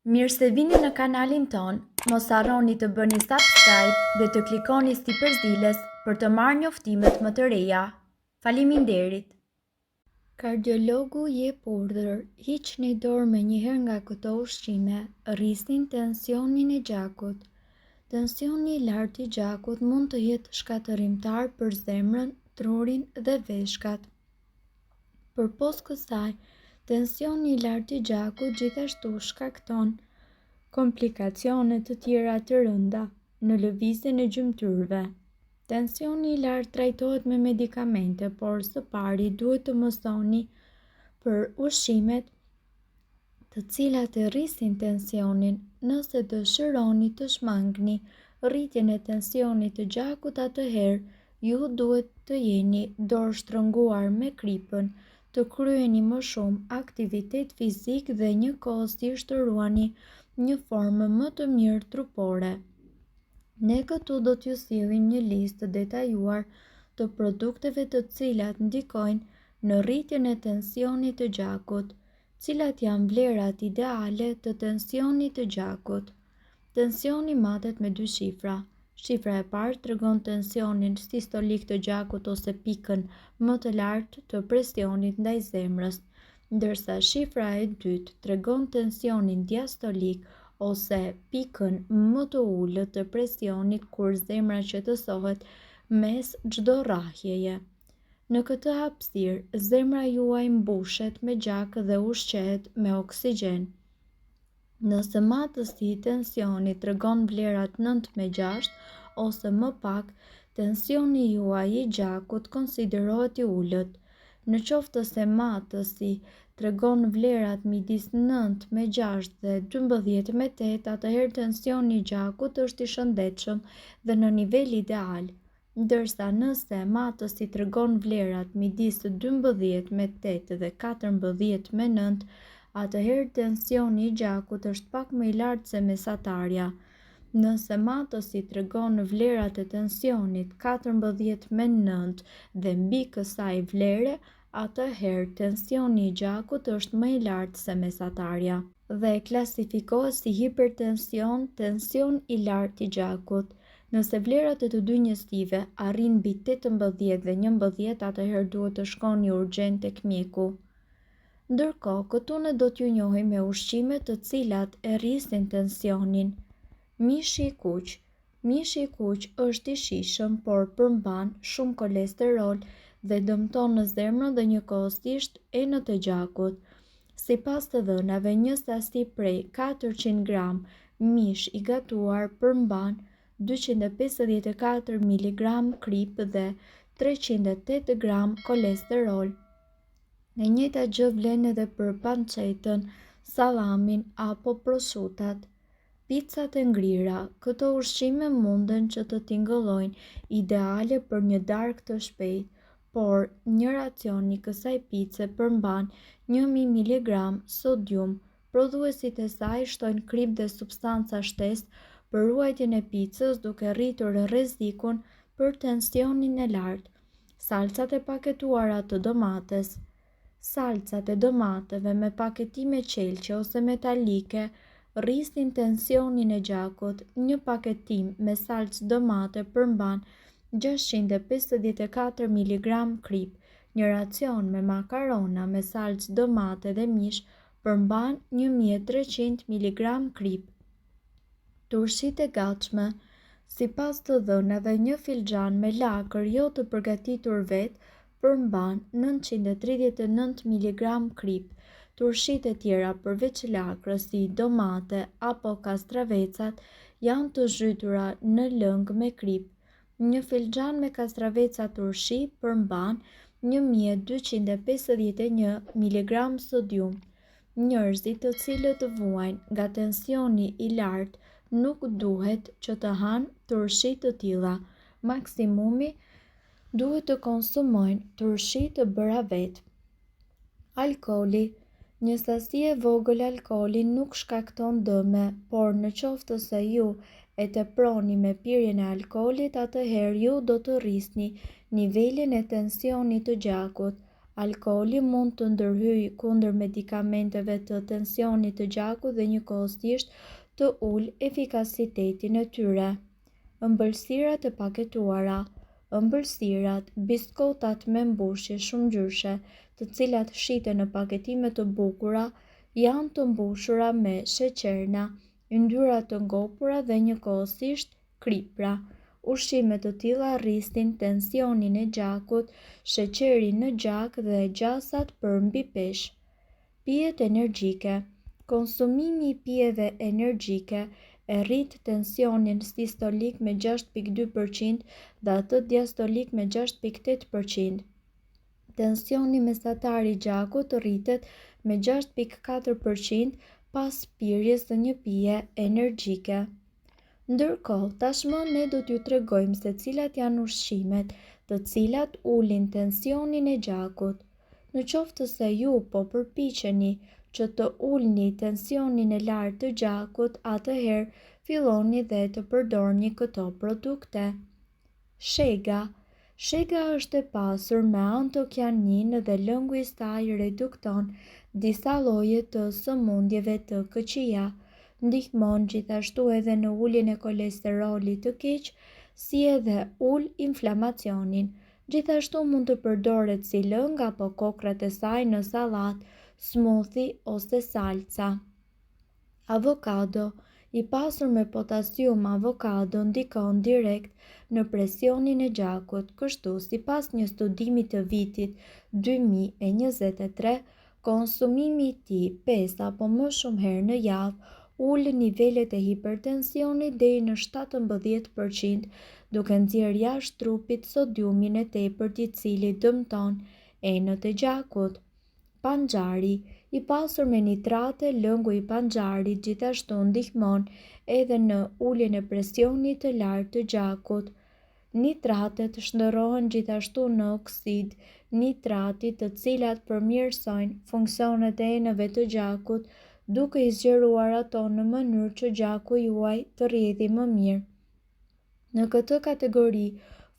Mirë se vini në kanalin ton, mos harroni të bëni subscribe dhe të klikoni si përzieles për të marrë njoftimet më të reja. Faleminderit! Kardiologu jep urdhër, hiqni dorë menjëherë nga këto ushqime, rrisni tensionin e gjakut. Tensioni i lartë i gjakut mund të jetë shkatërimtar për zemrën, trurin dhe veshkat. Përpos kësaj, tensioni i lartë i gjakut gjithashtu shkakton komplikacione të tjera të rënda në lëvizjen e gjymtyrëve. Tensioni i lartë trajtohet me medikamente, por së pari duhet të mësoni për ushqimet të cilat e rrisin tensionin. Nëse dëshironi të shmangni rritjen e tensionit të gjakut, atëherë ju duhet të jeni dorë shtrënguar me kripën, të kryeni më shumë aktivitet fizik dhe njëkohësisht të ruani një formë më të mirë trupore. Ne këtu do t'ju sillim një listë të detajuar të produkteve të cilat ndikojnë në rritjen e tensionit të gjakut. Cilat janë vlerat ideale të tensionit të gjakut? Tensioni matet me 2 shifra. Shifra e parë tregon tensionin sistolik të gjakut ose pikën më të lartë të presionit ndaj zemrës, ndërsa shifra e dytë tregon tensionin diastolik ose pikën më të ulët të presionit kur zemra qetësohet mes çdo rrahjeje. Në këtë hapësirë, zemra juaj mbushet me gjak dhe ushqehet me oksigjen. Nëse matësi i tensionit tregon vlerat 9/6 ose më pak, tensioni juaj i gjakut konsiderohet i ulët. Në qoftë se matësi tregon vlerat midis 9/6 dhe 12/8, atëherë tensioni i gjakut është i shëndetshëm dhe në nivel ideal. Ndërsa nëse matësi tregon vlerat midis 12/8 dhe 14/9, atëherë tensioni i gjakut është pak më i lartë se mesatarja. Nëse matësi tregon vlerat e tensionit 14/9 dhe mbi kësaj vlere, atëherë tensioni i gjakut është më i lartë se mesatarja dhe klasifikohet si hipertension, tension i lartë i gjakut. Nëse vlerat e të dy njësive arrin mbi 18 dhe 11, atëherë duhet të shkoni urgjent tek mjeku. Ndërkohë, këtu ne do t'ju njohim me ushqime të cilat e rrisin tensionin. Mishi i kuq. Mishi i kuq është i shijshëm, por përmban shumë kolesterol dhe dëmton në zemrën dhe njëkohësisht enët e gjakut. Sipas të dhënave, një sasi prej 400 gram mish i gatuar përmban 254 mg krip dhe 308 gram kolesterol. E njëjta gjë vlen edhe për pancetën, sallamin apo prosciutat. Picat e ngrira. Këto ushqime munden që të tingëllojnë, ideale për një darkë të shpejtë, por një racion i kësaj pice përmban 1000 mg sodium. Prodhuesit e saj shtojnë krip dhe substanca shtesë për ruajtjen e picës, duke rritur rrezikun për tensionin e lartë. Salcat e paketuara të domates. Salcat e domateve me paketime qelqe ose metalike rrisin tensionin e gjakut. Një paketim me salcë domate përmban 654 mg krip. Një racion me makarona me salcë domate dhe mish përmban 1300 mg krip. Turshit e gatshme. Sipas të dhënave, një filxhan me lakër jo të përgatitur vetë përmban 939 mg krip. Turshit e tjera përveç lakrës, si domate apo kastravecat, janë të zhytura në lëng me krip. Një filxhan me kastraveca turshi përmban 1251 mg sodium. Njerëzit të cilët vuajnë nga tensioni i lartë nuk duhet që të hanë turshi të tilla. Maksimumi duhet të konsumojnë turshi të bëra vetë. Alkooli. Një sasi e vogël alkooli nuk shkakton dëme, por në qoftë se ju e teproni me pirjen e alkoolit, atëherë ju do të rrisni nivelin e tensionit të gjakut. Alkooli mund të ndërhyjë kundër medikamenteve të tensionit të gjakut dhe njëkohësisht të ulë efikasitetin e tyre. Ëmbëlsirat e paketuara. Ëmbëlsirat, biskotat me mbushje shumëngjyrëshe, të cilat shiten në paketime të bukura, janë të mbushura me sheqerna, yndyra të ngopura dhe njëkohësisht kripra. Ushqime të tilla rrisin tensionin e gjakut, sheqerin në gjak dhe gjasat për mbi peshë. Pijet energjike. Konsumimi i pijeve energjike e rrit tensionin sistolik me 6,2% dhe atë diastolik me 6,8%. Tensioni mesatar i gjakut rritet me 6,4% pas pirjes së një pije energjike. Ndërkohë, tashmë ne do t'ju tregojmë se cilat janë ushqimet të cilat ulin tensionin e gjakut. Në qoftë se ju po përpiqeni që të ulni tensionin e lartë të gjakut, atëherë filloni dhe të përdorni këto produkte. Shega. Shega është e pasur me antokianin dhe lëngu i saj redukton disa lloje të sëmundjeve të këqija. Ndihmon gjithashtu edhe në uljen e kolesterolit të keq, si edhe ul inflamacionin. Gjithashtu mund të përdoret si lëng apo kokrat e saj në sallatë, smoothie ose salca. Avokado. I pasur me potasium, avokado ndikon direkt në presionin e gjakut. Kështu, sipas një studimi të vitit 2023, konsumimi i tij 5 apo më shumë herë në javë ul nivelet e hipertensionit deri në 17%, duke nxjerrë jashtë trupit sodiumin e tepërt i cili dëmton enët e gjakut. Panxari. I pasur me nitrate, lëngu i panxarit gjithashtu ndihmon edhe në uljen e presionit të lartë të gjakut. Nitratet shndërrohen gjithashtu në oksid nitrati, të cilat përmirësojnë funksionet e enëve të gjakut, duke i zgjeruar ato në mënyrë që gjaku juaj të rrjedhë më mirë. Në këtë kategori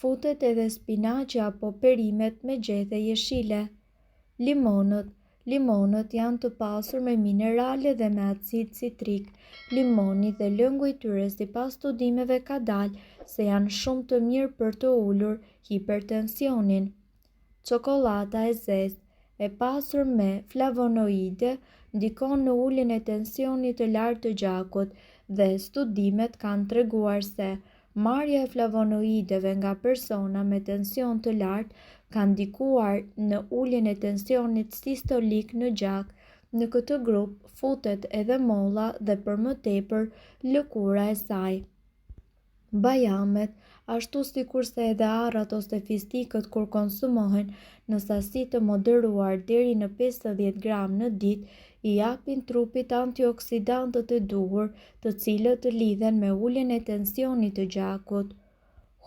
futet edhe spinaqi apo perimet me gjethe jeshile. Limonët. Limonët janë të pasur me minerale dhe me acid citrik. Limoni dhe lëngu i tyre sipas studimeve ka dalë se janë shumë të mirë për të ulur hipertensionin. Çokolata e zezë, e pasur me flavonoide, ndikon në uljen e tensionit të lartë të gjakut dhe studimet kanë treguar se marrja e flavonoideve nga persona me tension të lartë ka ndikuar në uljen e tensionit sistolik në gjak. Në këtë grup futet edhe molla dhe për më tepër lëkura e saj. Bajamet, ashtu sikurse edhe arrat ose fistikët kur konsumohen në sasi të moderuar deri në 50 gram në ditë, i japin trupit antioksidantët e duhur, të cilët lidhen me uljen e tensionit të gjakut.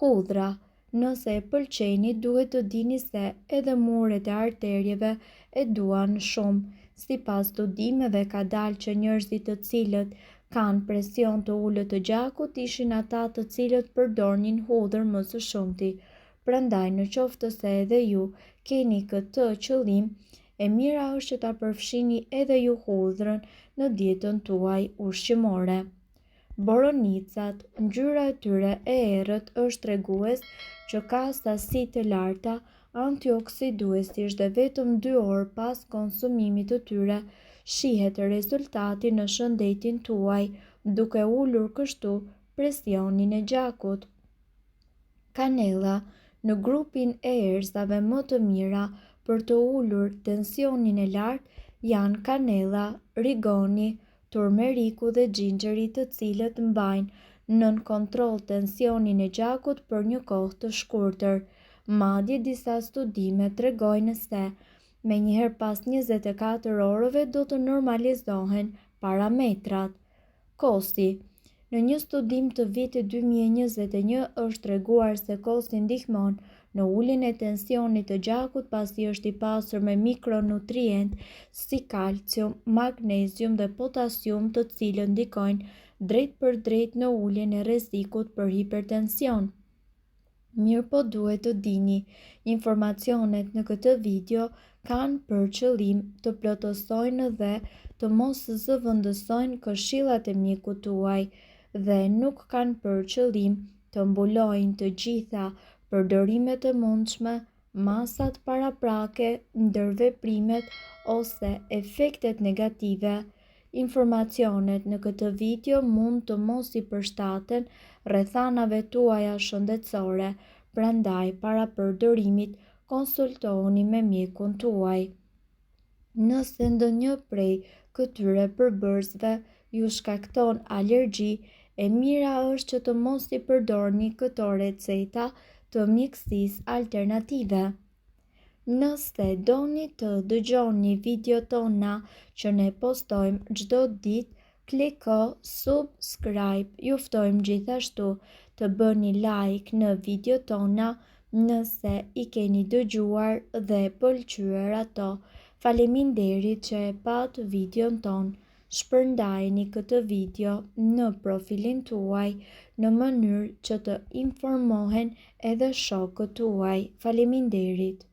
Hudhra. Nëse e pëlqeni, duhet të dini se edhe muret e arterjeve e duan shumë. Sipas studimeve ka dalë që njerëzit të cilët kanë presion të ulët të gjakut ishin ata të cilët përdornin hudhër më së shumti. Prandaj, në qoftë se edhe ju keni këtë qëllim, e mira është që ta përfshini edhe ju hudhrën në dietën tuaj ushqimore. Boronicat, ngjyra e tyre e errët është tregues që ka sasi të larta antioksiduesish dhe vetëm 2 orë pas konsumimit të tyre shihet rezultati në shëndetin tuaj, duke ulur kështu presionin e gjakut. Kanella. Në grupin e erëzave më të mira për të ulur tensionin e lartë janë kanella, rigoni, turmeriku dhe xhinxheri, të cilët mbajnë nën kontroll tensionin e gjakut për një kohë të shkurtër. Madje disa studime tregojnë se menjëherë pas 24 orëve do të normalizohen parametrat. Kosi. Në një studim të vitit 2021 është treguar se kosi ndihmon në uljen e tensionit të gjakut pasi është i pasur me mikronutrientë si kalcium, magnezium dhe potasium, të cilët ndikojnë drejt për drejt në uljen e rrezikut për hipertension. Mirë po duhet të dini, informacionet në këtë video kanë për qëllim të plotësojnë dhe të mos zëvendësojnë këshillat e mjekut tuaj dhe nuk kanë për qëllim të mbulojnë të gjitha përdorimet e mundshme, masat paraprake, ndërveprimet ose efektet negative. Informacionet në këtë video mund të mos i përshtaten rrethanave tuaja shëndetësore, prandaj para përdorimit konsultohuni me mjekun tuaj. Nëse ndonjë prej këtyre përbërësve ju shkakton alergji, e mira është që të mos i përdorni këto receta të mjekësisë alternative. Nëse doni të dëgjoni video tona që ne postojmë çdo ditë, kliko subscribe. Ju ftojmë gjithashtu të bëni like në video tona nëse i keni dëgjuar dhe pëlqyer ato. Faleminderit që e pat videon ton. Shpërndajeni këtë video në profilin tuaj në mënyrë që të informohen edhe shokët tuaj. Faleminderit.